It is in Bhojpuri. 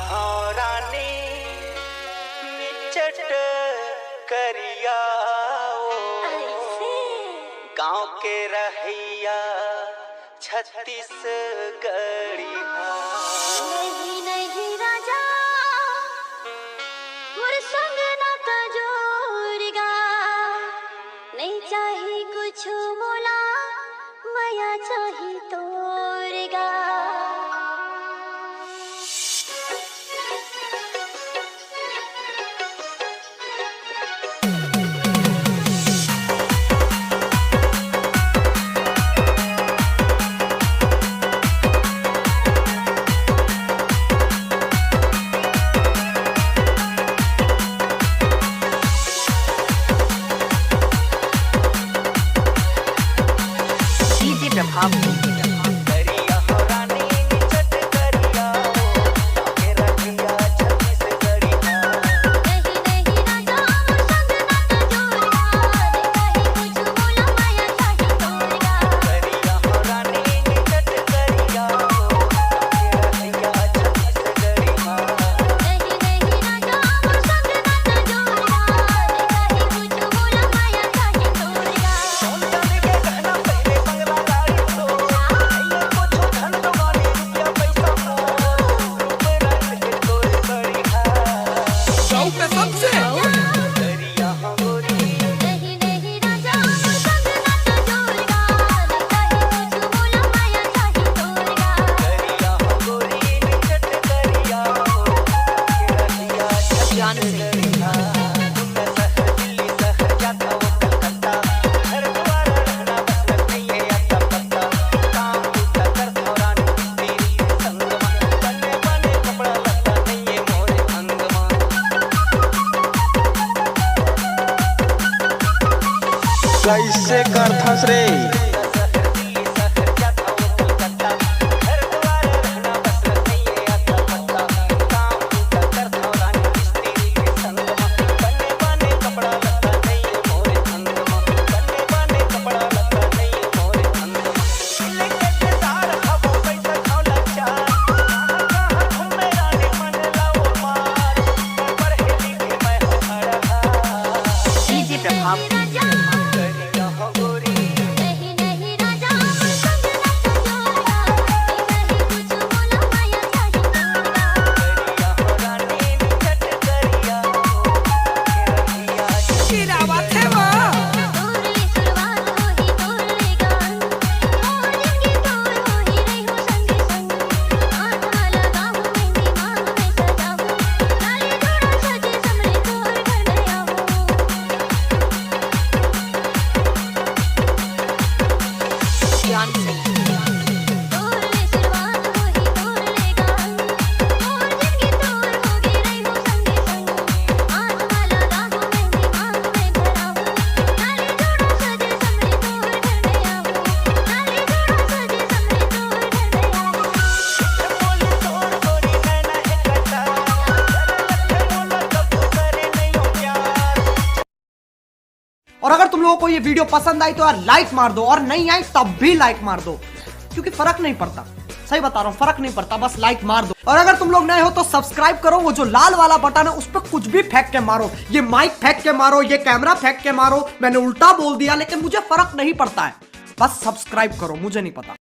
हो रानी निचट करिया गाँव के रहिया 36 गड़िया। नहीं नहीं राजा मोर संग ना तजोरगा नहीं चाही कुछ मोला माया चाही तोरगा। करिया हो रानी निचट करिया गाँव के रहिया 36 गड़िया। नहीं नहीं राजा मोर संग ना तजोरगा नहीं चाही कुछ मोला माया चाही तोरगा। करिया हो रानी निचट करिया गाँव के रहिया 36 गड़िया। नहीं नहीं राजा मोर संग ना तजोरगा नहीं चाही कुछ मोला माया चाही तोरगा। सोन चांदी के गहना पहने बंगला गाड़ी तो आइए कुछ धन दवानी रुपया पैसा रूप रंग के तोर बढ़िया। गाँव पे सबसे करिया हो गोरी नहीं नहीं राजा मोर संग ना तजोरगा नहीं चाही कुछ मोला माया चाही तोरगा। करिया हो गोरी निचट करिया के रहिया 36 गड़िया। तुम शहर दिल्ली शहर जाता हो कलकत्ता घर द्वार रहना बस नहीं है आता पत्ता। काम टूटा कर थोरानी तेरी संगमा बने बने कपड़ा लगता नहीं है मोरे अंगमा। कैसे करथस रे शहर दिल्ली शहर जाता हो कलकत्ता घर द्वार रहना बस नहीं है आता पत्ता। काम टूटा कर थोरानी तेरी संगमा बने बने कपड़ा लगता नहीं है मोरे अंगमा। बने बने कपड़ा लगता नहीं है मोरे अंगमा। लेके तार खबो पैसा खौला चार कहाँ घूमे रानी मन लाओ मार पर हेली के मैं हरा करिया हो गोरी नहीं नहीं राजा मोर संग ना तजोरगा नहीं चाही कुछ मोला माया चाही तोरगा। करिया हो रानी निचट करिया के रहिया कीड़ा बात है वो तोरली शुरुआत होही तोरले गान मोर जिंदगी तोर होही रही हो संगे संग। आधा लगाहूं मेहंदी मांग में सजाहूं लाली जोड़ा सजे समरे तोर घर में आऊं। तोरले शुरुआत होही तोरले गान मोर जिंदगी तोर होगी रही हो संगे संग। आधा लगाहूं मेहंदी मांग में भराहूं लाली जोड़ा सजे समरे तोर घर में आऊं। लाली जोड़ा सजे समरे तोर घर में आऊं। बोली तोर गोरी नैना है कटा लखे बोला कब करे नहीं हो प्यार। और अगर तुम लोगों को ये वीडियो पसंद आई तो यार लाइक मार दो, और नहीं आई तब भी लाइक मार दो, क्योंकि फर्क नहीं पड़ता। सही बता रहा हूँ, फर्क नहीं पड़ता, बस लाइक मार दो। और अगर तुम लोग नए हो तो सब्सक्राइब करो, वो जो लाल वाला बटन है उस पर कुछ भी फेंक के मारो, ये माइक फेंक के मारो, ये कैमरा फेंक के मारो। मैंने उल्टा बोल दिया लेकिन मुझे फर्क नहीं पड़ता है, बस सब्सक्राइब करो, मुझे नहीं पता।